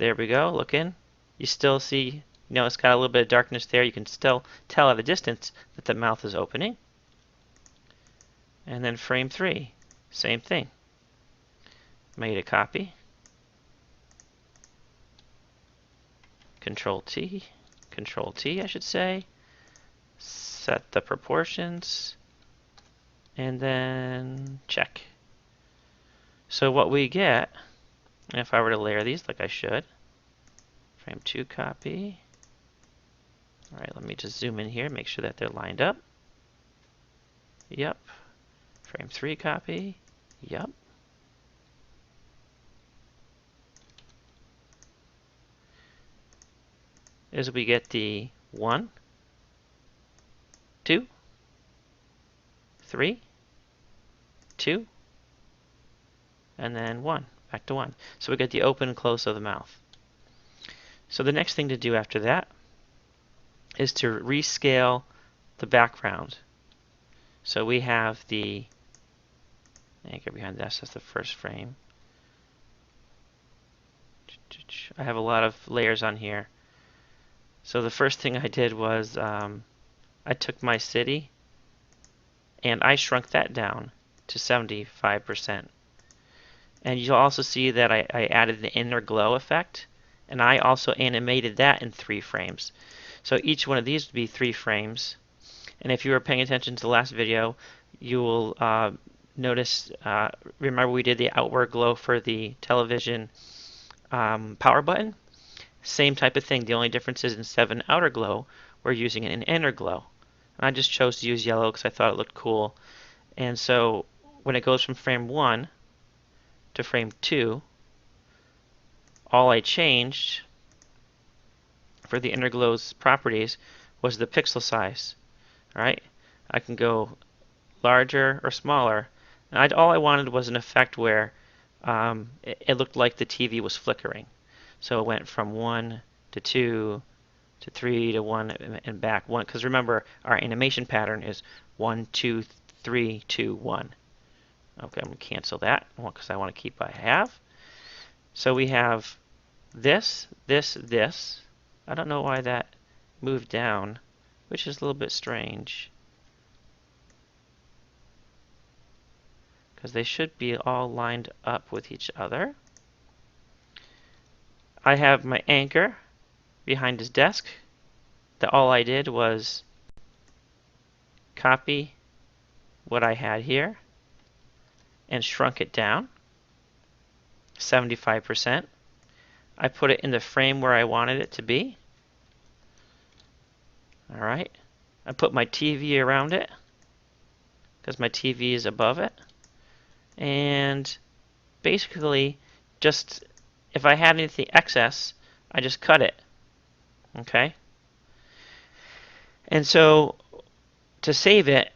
There we go. Look in. You still see, it's got a little bit of darkness there. You can still tell at a distance that the mouth is opening. And then frame 3, same thing. Made a copy. Control T, I should say. Set the proportions, and then check. So what we get, if I were to layer these like I should, frame 2 copy. All right, let me just zoom in here, make sure that they're lined up. Yep. Frame 3 copy. Yep. As we get the 1, 2, 3, 2, and then 1, back to 1. So we get the open and close of the mouth. So the next thing to do after that is to rescale the background. So we have the anchor behind this, that's the first frame. I have a lot of layers on here. So the first thing I did was I took my city and I shrunk that down to 75%. And you'll also see that I added the inner glow effect, and I also animated that in 3 frames. So each one of these would be 3 frames. And if you were paying attention to the last video, you will notice, remember we did the outward glow for the television power button? Same type of thing. The only difference is instead of an outer glow, we're using an inner glow. And I just chose to use yellow because I thought it looked cool. And so when it goes from frame 1 to frame 2, all I changed for the inner glow's properties was the pixel size. All right, I can go larger or smaller. And all I wanted was an effect where it looked like the TV was flickering. So it went from 1 to 2 to 3 to 1 and back 1. Because remember, our animation pattern is 1, 2, 3, 2, 1. Okay, I'm going to cancel that because I want to keep what I have. So we have this, this, this. I don't know why that moved down, which is a little bit strange. Because they should be all lined up with each other. I have my anchor behind his desk. That all I did was copy what I had here and shrunk it down 75%. I put it in the frame where I wanted it to be. All right. I put my TV around it because my TV is above it. And basically, just if I had anything excess, I just cut it. Okay. And so to save it,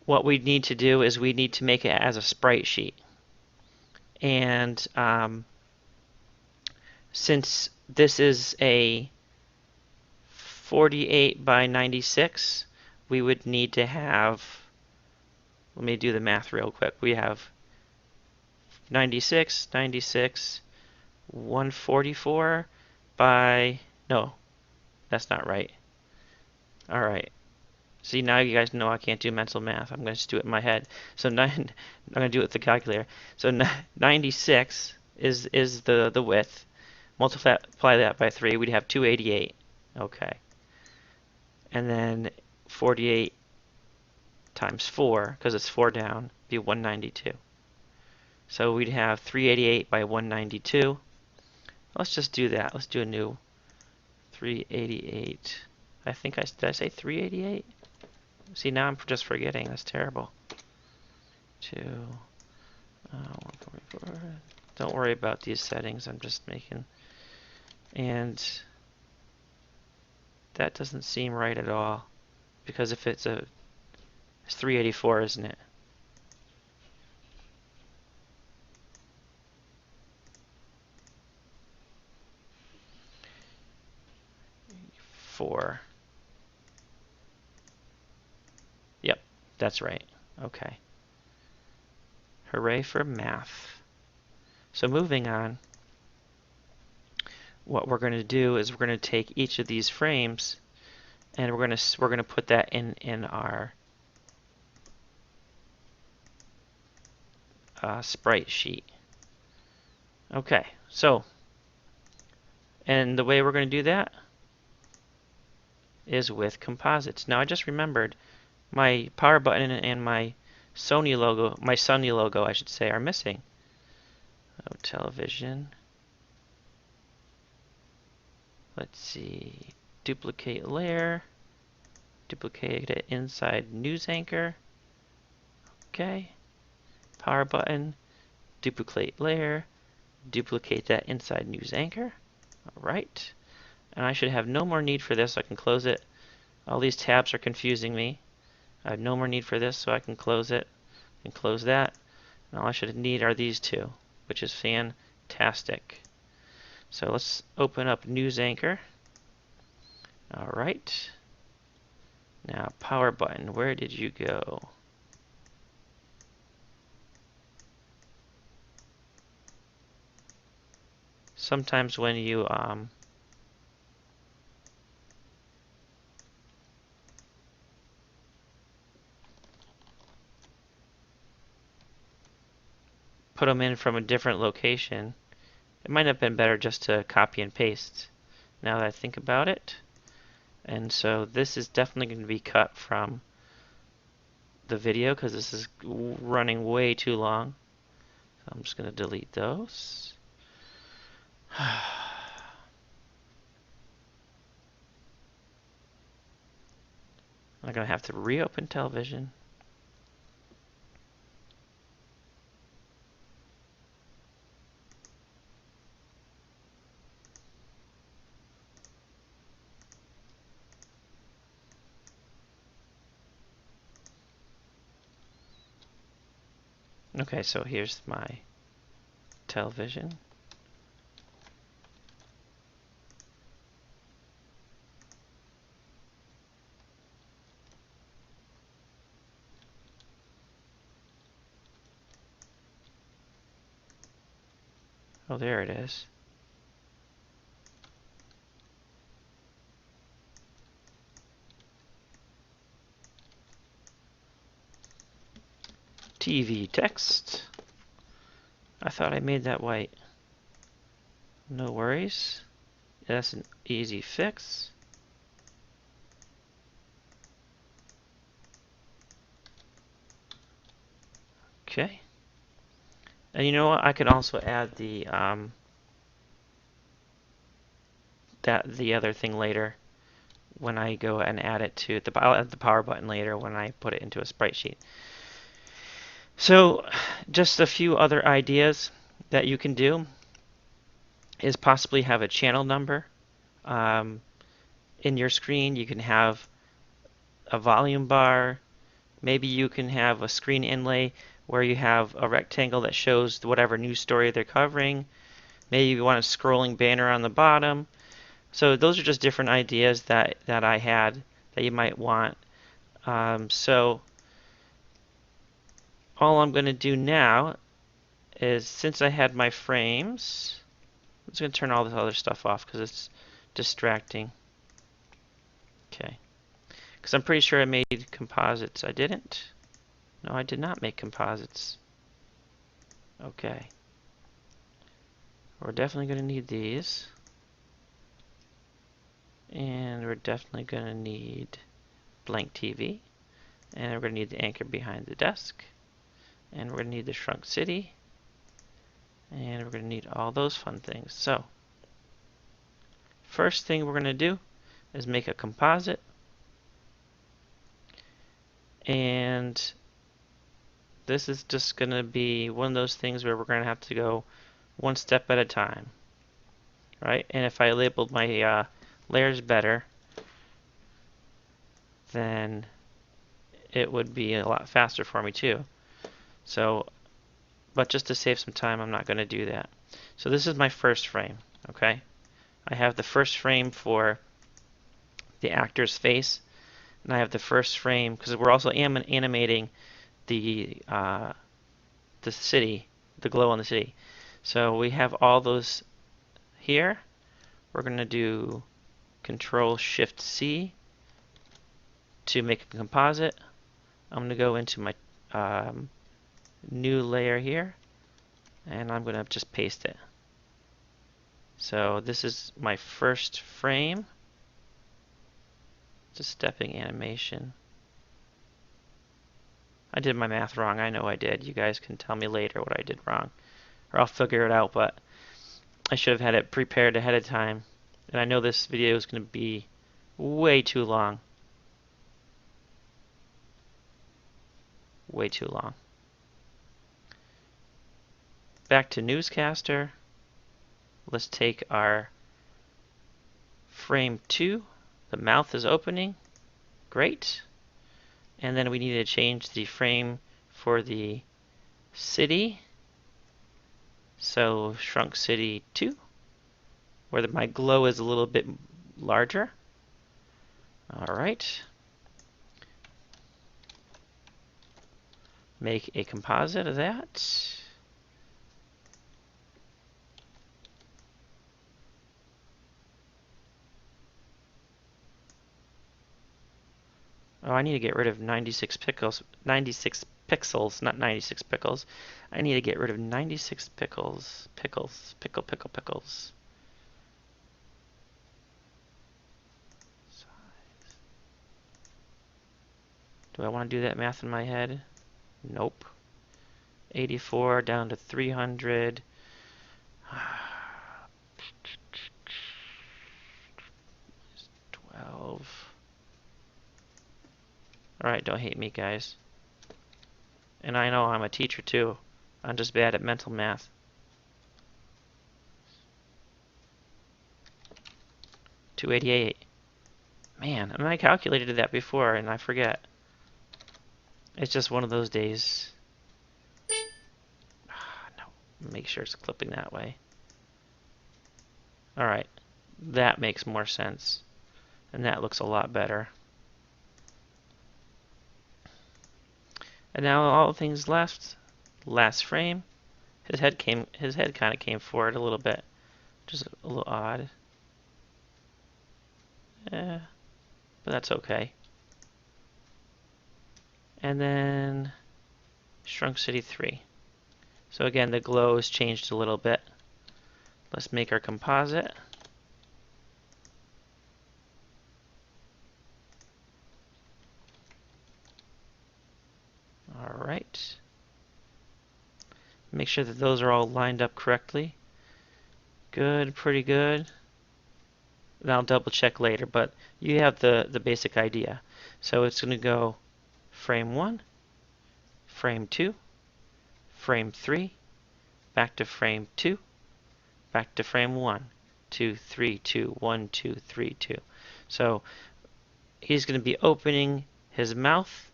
what we need to do is we need to make it as a sprite sheet. And since this is a 48 by 96, we would need to have, let me do the math real quick. We have 96, 96, 144 by, no, that's not right. All right. See, now you guys know I can't do mental math. I'm going to just do it in my head. So I'm going to do it with the calculator. So 96 is the width. Multiply that by 3, we'd have 288. Okay. And then 48 times 4, because it's 4 down, be 192. So we'd have 388 by 192. Let's just do that. Let's do a new 388. I think did I say 388? See, now I'm just forgetting. That's terrible. 144. Don't worry about these settings. I'm just making. And that doesn't seem right at all. Because if it's 384, isn't it? Four. Yep, that's right. Okay. Hooray for math. So moving on, what we're going to do is we're going to take each of these frames and we're going to put that in our sprite sheet. Okay, so and the way we're going to do that is with composites. Now I just remembered my power button and my Sony logo, I should say, are missing. Oh, television. Let's see. Duplicate layer. Duplicate it inside news anchor. Okay. Power button. Duplicate layer. Duplicate that inside news anchor. Alright. And I should have no more need for this. I can close it. All these tabs are confusing me. I have no more need for this, so I can close it and close that. And all I should need are these two, which is fantastic. So let's open up News Anchor. Alright. Now power button, where did you go? Sometimes when you put them in from a different location, it might have been better just to copy and paste, now that I think about it. And so this is definitely going to be cut from the video because this is running way too long. So I'm just going to delete those. I'm going to have to reopen television. Okay, so here's my television. Oh, there it is. TV text. I thought I made that white. No worries. That's an easy fix. Okay. And you know what? I can also add the the other thing later when I go and add it to the. I'll add the power button later when I put it into a sprite sheet. So, just a few other ideas that you can do is possibly have a channel number. In your screen, you can have a volume bar. Maybe you can have a screen inlay where you have a rectangle that shows whatever news story they're covering. Maybe you want a scrolling banner on the bottom. So those are just different ideas that I had that you might want. So all I'm going to do now is, since I had my frames, I'm just going to turn all this other stuff off because it's distracting. Okay. Because I'm pretty sure I made composites. I didn't. No, I did not make composites. Okay. We're definitely going to need these. And we're definitely going to need blank TV. And we're going to need the anchor behind the desk. And we're going to need the shrunk city. And we're going to need all those fun things. So, first thing we're going to do is make a composite. And this is just going to be one of those things where we're going to have to go one step at a time. Right? And if I labeled my layers better, then it would be a lot faster for me too. So, but just to save some time, I'm not going to do that. So this is my first frame, okay? I have the first frame for the actor's face, and I have the first frame, because we're also animating the city, the glow on the city. So we have all those here. we're going to do Control Shift C to make a composite. I'm going to go into my new layer here, and I'm going to just paste it. So this is my first frame. It's a stepping animation. I did my math wrong. I know I did. You guys can tell me later what I did wrong, or I'll figure it out, but I should have had it prepared ahead of time. And I know this video is going to be way too long. Way too long. Back to newscaster. Let's take our frame 2. The mouth is opening. Great. And then we need to change the frame for the city. So shrunk city 2, where my glow is a little bit larger. All right. Make a composite of that. Oh, I need to get rid of 96 pixels, not 96 pickles. I need to get rid of 96 pickles. Pickles. Do I want to do that math in my head? Nope. 84 down to 300. 12. Alright, don't hate me, guys. And I know I'm a teacher too. I'm just bad at mental math. $288. Man, and I calculated that before and I forget. It's just one of those days. No, make sure it's clipping that way. Alright, that makes more sense. And that looks a lot better. And now all things left. Last frame. His head kind of came forward a little bit, which is a little odd. But that's okay. And then Shrunk City 3. So again, the glow has changed a little bit. Let's make our composite. All right. Make sure that those are all lined up correctly. Good, pretty good. And I'll double check later, but you have the basic idea. So it's going to go frame 1, frame 2, frame 3, back to frame 2, back to frame 1, 2, 3, 2, 1, 2, 3, 2. So he's going to be opening his mouth,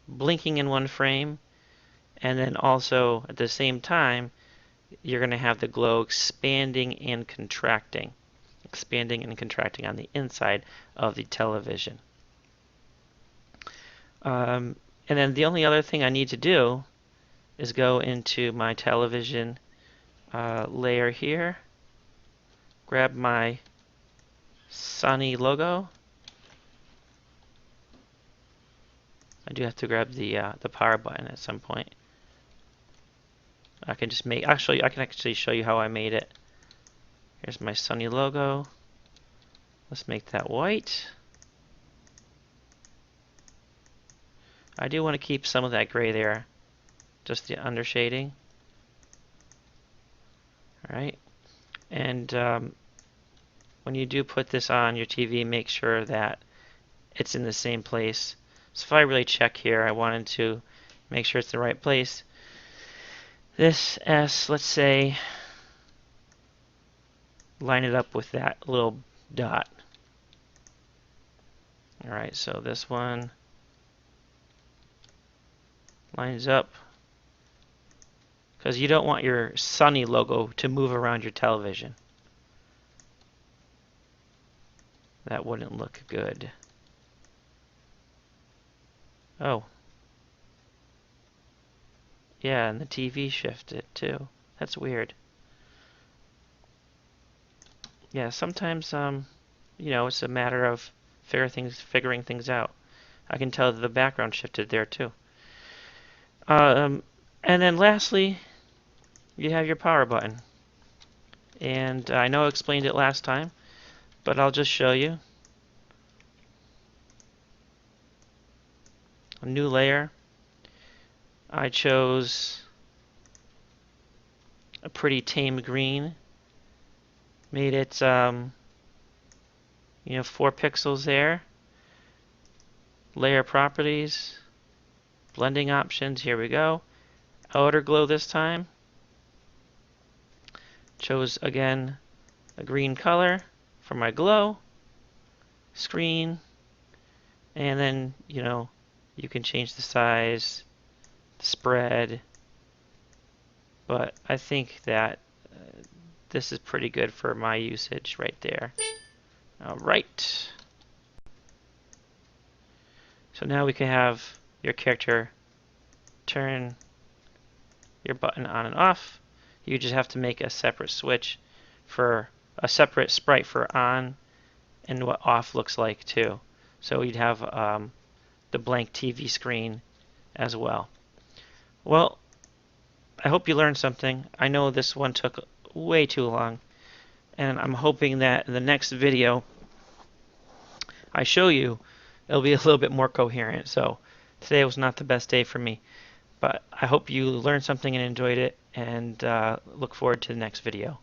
blinking in one frame, and then also at the same time you're going to have the glow expanding and contracting on the inside of the television. And then the only other thing I need to do is go into my television layer here, grab my Sunny logo. I do have to grab the power button at some point. I can actually show you how I made it. Here's my Sunny logo. Let's make that white. I do want to keep some of that gray there, just the under shading. Alright, and when you do put this on your TV, make sure that it's in the same place. So if I really check here, I wanted to make sure it's the right place. This S, let's say, line it up with that little dot. Alright, so this one lines up, because you don't want your Sunny logo to move around your television. That wouldn't look good. Oh. Yeah, and the TV shifted too. That's weird. yeah, sometimes it's a matter of figuring things out. I can tell that the background shifted there too. Um, and then lastly, you have your power button. And I know I explained it last time, but I'll just show you. A new layer. I chose a pretty tame green. Made it, 4 pixels there. Layer properties, blending options, here we go. Outer glow this time. Chose again a green color for my glow. Screen, and then, you can change the size, the spread, but I think that this is pretty good for my usage right there. All right. So now we can have your character turn your button on and off. You just have to make a separate switch for a separate sprite for on and what off looks like too. So you'd have the blank TV screen as well. Well, I hope you learned something. I know this one took way too long, and I'm hoping that in the next video I show you, it'll be a little bit more coherent. So today was not the best day for me, but I hope you learned something and enjoyed it, and look forward to the next video.